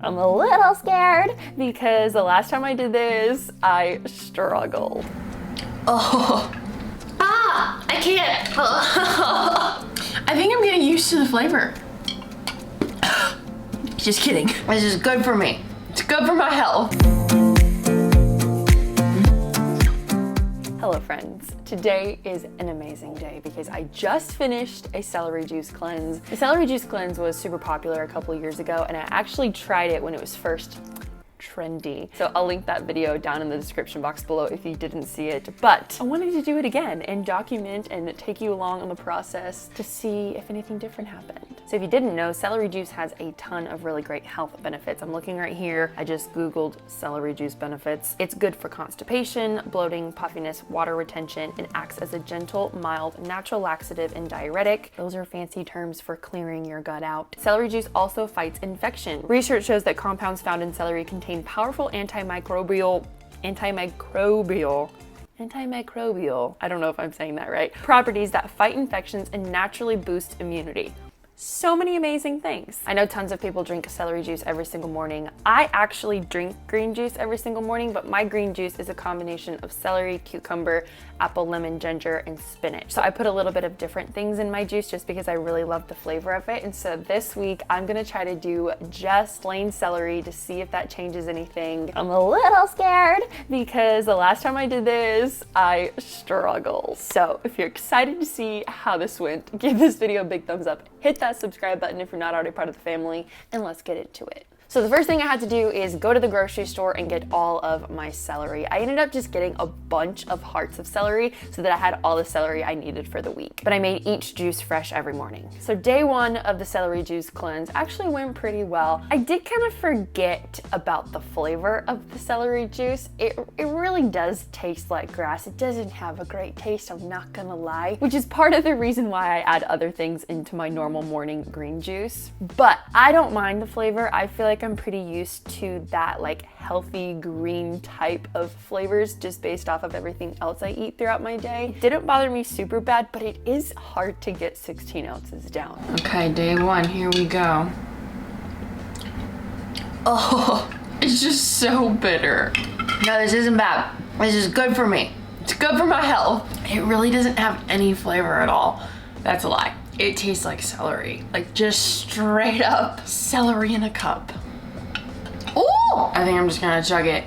I'm a little scared because the last time I did this, I struggled. Oh. Ah! I can't. I think I'm getting used to the flavor. Just kidding. This is good for me. It's good for my health. Hello friends, today is an amazing day because I just finished a celery juice cleanse. The celery juice cleanse was super popular a couple years ago and I actually tried it when it was first trendy. So I'll link that video down in the description box below if you didn't see it. But I wanted to do it again and document and take you along on the process to see if anything different happened. So if you didn't know, celery juice has a ton of really great health benefits. I'm looking right here. I just Googled celery juice benefits. It's good for constipation, bloating, puffiness, water retention, and acts as a gentle, mild, natural laxative and diuretic. Those are fancy terms for clearing your gut out. Celery juice also fights infection. Research shows that compounds found in celery contain powerful antimicrobial, I don't know if I'm saying that right, properties that fight infections and naturally boost immunity. So many amazing things. I know tons of people drink celery juice every single morning. I actually drink green juice every single morning, but my green juice is a combination of celery, cucumber, apple, lemon, ginger, and spinach. So I put a little bit of different things in my juice just because I really love the flavor of it. And so this week I'm gonna try to do just plain celery to see if that changes anything. I'm a little scared because the last time I did this, I struggled. So if you're excited to see how this went, give this video a big thumbs up, hit that subscribe button if you're not already part of the family, and let's get into it. So the first thing I had to do is go to the grocery store and get all of my celery. I ended up just getting a bunch of hearts of celery so that I had all the celery I needed for the week. But I made each juice fresh every morning. So day one of the celery juice cleanse actually went pretty well. I did kind of forget about the flavor of the celery juice. It really does taste like grass. It doesn't have a great taste, I'm not gonna lie, which is part of the reason why I add other things into my normal morning green juice. But I don't mind the flavor. I feel like I'm pretty used to that like healthy green type of flavors just based off of everything else I eat throughout my day. It didn't bother me super bad, but it is hard to get 16 ounces down. Okay, day one, here we go. Oh, it's just so bitter. No, this isn't bad. This is good for me. It's good for my health. It really doesn't have any flavor at all. That's a lie. It tastes like celery. Like just straight up celery in a cup. Oh! I think I'm just gonna chug it.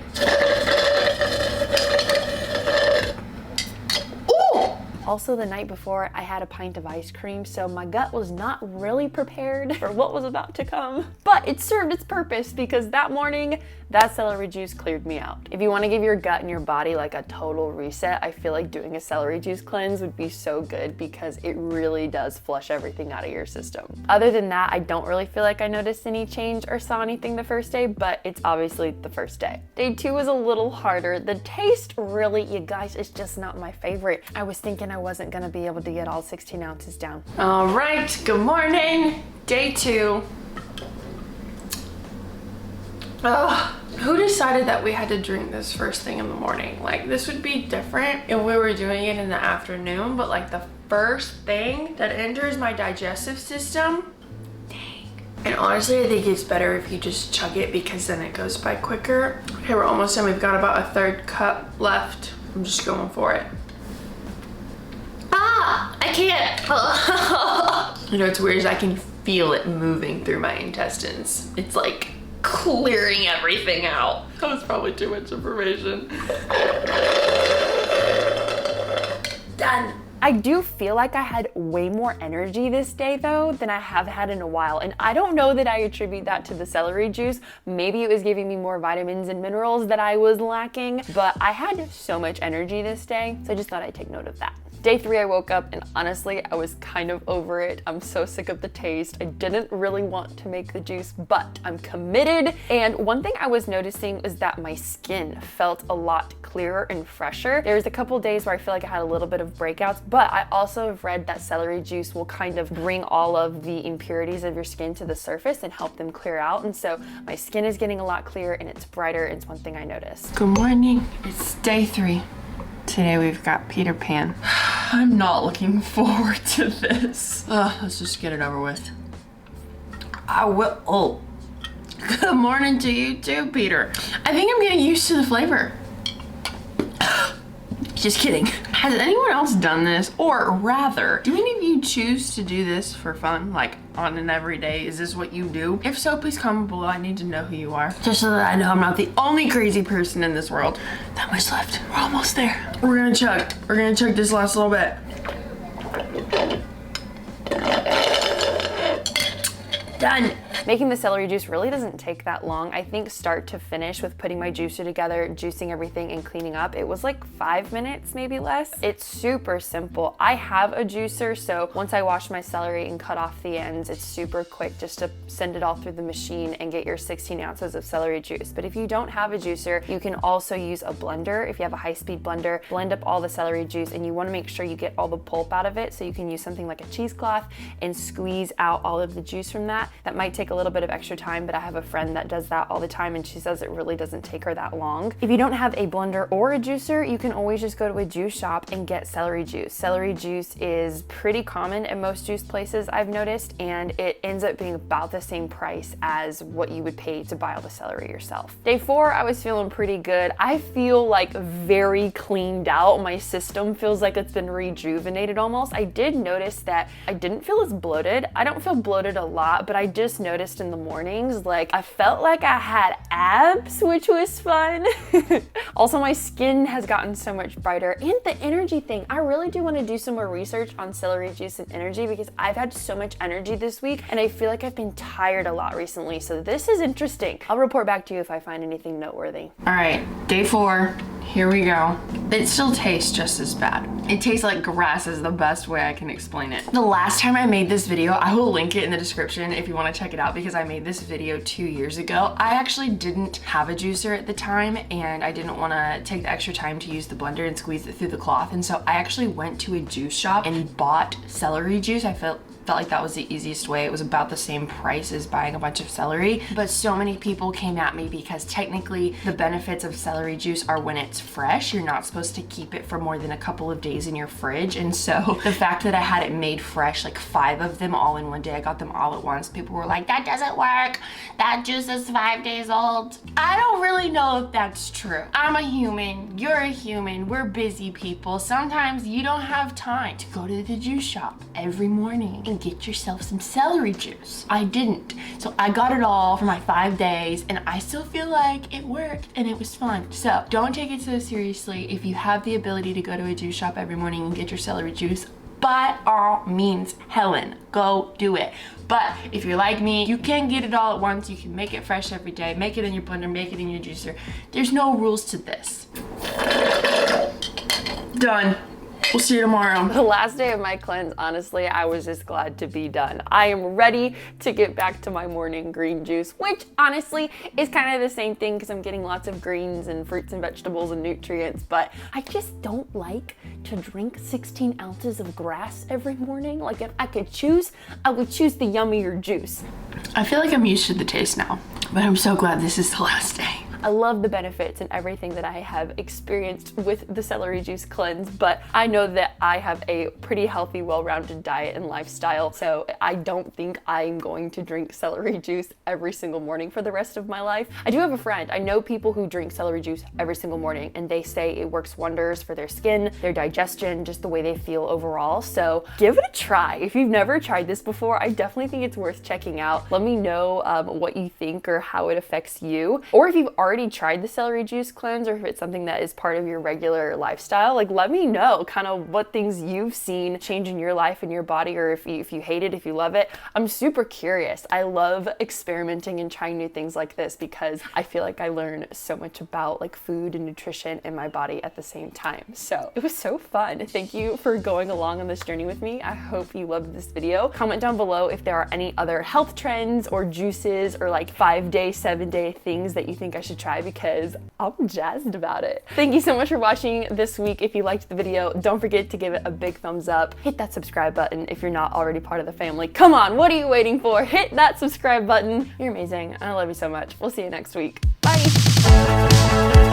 Oh! Also, the night before, I had a pint of ice cream, so my gut was not really prepared for what was about to come. But it served its purpose because that morning, that celery juice cleared me out. If you want to give your gut and your body like a total reset, I feel like doing a celery juice cleanse would be so good because it really does flush everything out of your system. Other than that, I don't really feel like I noticed any change or saw anything the first day, but it's obviously the first day. Day two was a little harder. The taste really, you guys, is just not my favorite. I was thinking I wasn't gonna be able to get all 16 ounces down. All right, good morning. Day two. Oh, who decided that we had to drink this first thing in the morning? Like, this would be different if we were doing it in the afternoon, but like the first thing that enters my digestive system, dang. And honestly, I think it's better if you just chug it because then it goes by quicker. Okay, we're almost done. We've got about a third cup left. I'm just going for it. Ah, I can't. You know, what's weird is I can feel it moving through my intestines. It's like clearing everything out. That was probably too much information. Done. I do feel like I had way more energy this day though than I have had in a while, and I don't know that I attribute that to the celery juice. Maybe it was giving me more vitamins and minerals that I was lacking, but I had so much energy this day, so I just thought I'd take note of that. Day three, I woke up and honestly, I was kind of over it. I'm so sick of the taste. I didn't really want to make the juice, but I'm committed. And one thing I was noticing is that my skin felt a lot clearer and fresher. There was a couple days where I feel like I had a little bit of breakouts, but I also have read that celery juice will kind of bring all of the impurities of your skin to the surface and help them clear out. And so my skin is getting a lot clearer and it's brighter. It's one thing I noticed. Good morning. It's day three. Today we've got Peter Pan. I'm not looking forward to this. Let's just get it over with. I will. Oh, Good morning to you too, Peter. I think I'm getting used to the flavor. Just kidding. Has anyone else done this? Or rather, do any of you choose to do this for fun? Like on an everyday? Is this what you do? If so, please comment below. I need to know who you are. Just so that I know I'm not the only crazy person in this world. That much left. We're almost there. We're gonna chug. We're gonna chug this last little bit. Done. Making the celery juice really doesn't take that long. I think start to finish with putting my juicer together, juicing everything and cleaning up, it was like 5 minutes, maybe less. It's super simple. I have a juicer, so once I wash my celery and cut off the ends, it's super quick just to send it all through the machine and get your 16 ounces of celery juice. But if you don't have a juicer, you can also use a blender. If you have a high-speed blender, blend up all the celery juice, and you wanna make sure you get all the pulp out of it, so you can use something like a cheesecloth and squeeze out all of the juice from that. That might take a little bit of extra time, but I have a friend that does that all the time and she says it really doesn't take her that long. If you don't have a blender or a juicer, you can always just go to a juice shop and get celery juice. Celery juice is pretty common at most juice places, I've noticed, and it ends up being about the same price as what you would pay to buy all the celery yourself. Day 4, I was feeling pretty good. I feel like very cleaned out. My system feels like it's been rejuvenated almost. I did notice that I didn't feel as bloated. I don't feel bloated a lot, but I just noticed in the mornings, like I felt like I had abs, which was fun. Also, my skin has gotten so much brighter, and the energy thing. I really do want to do some more research on celery juice and energy because I've had so much energy this week and I feel like I've been tired a lot recently. So this is interesting. I'll report back to you if I find anything noteworthy. All right, day 4, here we go. It still tastes just as bad. It tastes like grass is the best way I can explain it. The last time I made this video, I will link it in the description if you want to check it out because I made this video 2 years ago. I actually didn't have a juicer at the time and I didn't want to take the extra time to use the blender and squeeze it through the cloth, and so I actually went to a juice shop and bought celery juice. I felt like that was the easiest way. It was about the same price as buying a bunch of celery, but so many people came at me because technically the benefits of celery juice are when it's fresh. You're not supposed to keep it for more than a couple of days in your fridge, and so the fact that I had it made fresh, like 5 of them all in one day, I got them all at once, people were like, that doesn't work, that juice is 5 days old. I don't really know if that's true. I'm a human, you're a human, we're busy people. Sometimes you don't have time to go to the juice shop every morning and get yourself some celery juice. I didn't. So I got it all for my 5 days and I still feel like it worked and it was fun. So don't take it so seriously. If you have the ability to go to a juice shop every morning and get your celery juice, by all means, Helen, go do it. But if you're like me, you can get it all at once. You can make it fresh every day, make it in your blender, make it in your juicer. There's no rules to this. Done. We'll see you tomorrow. The last day of my cleanse, honestly, I was just glad to be done. I am ready to get back to my morning green juice, which honestly is kind of the same thing because I'm getting lots of greens and fruits and vegetables and nutrients, but I just don't like to drink 16 ounces of grass every morning. Like if I could choose, I would choose the yummier juice. I feel like I'm used to the taste now, but I'm so glad this is the last day. I love the benefits and everything that I have experienced with the celery juice cleanse, but I know that I have a pretty healthy, well-rounded diet and lifestyle, so I don't think I'm going to drink celery juice every single morning for the rest of my life. I do have a friend. I know people who drink celery juice every single morning, and they say it works wonders for their skin, their digestion, just the way they feel overall, so give it a try. If you've never tried this before, I definitely think it's worth checking out. Let me know what you think or how it affects you, or if you've already tried the celery juice cleanse or if it's something that is part of your regular lifestyle, like let me know kind of what things you've seen change in your life and your body, or if you hate it, if you love it. I'm super curious. I love experimenting and trying new things like this because I feel like I learn so much about like food and nutrition in my body at the same time. So it was so fun. Thank you for going along on this journey with me. I hope you loved this video. Comment down below if there are any other health trends or juices or like 5-day, 7-day things that you think I should try because I'm jazzed about it. Thank you so much for watching this week. If you liked the video, don't forget to give it a big thumbs up. Hit that subscribe button if you're not already part of the family. Come on, what are you waiting for? Hit that subscribe button. You're amazing. I love you so much. We'll see you next week. Bye.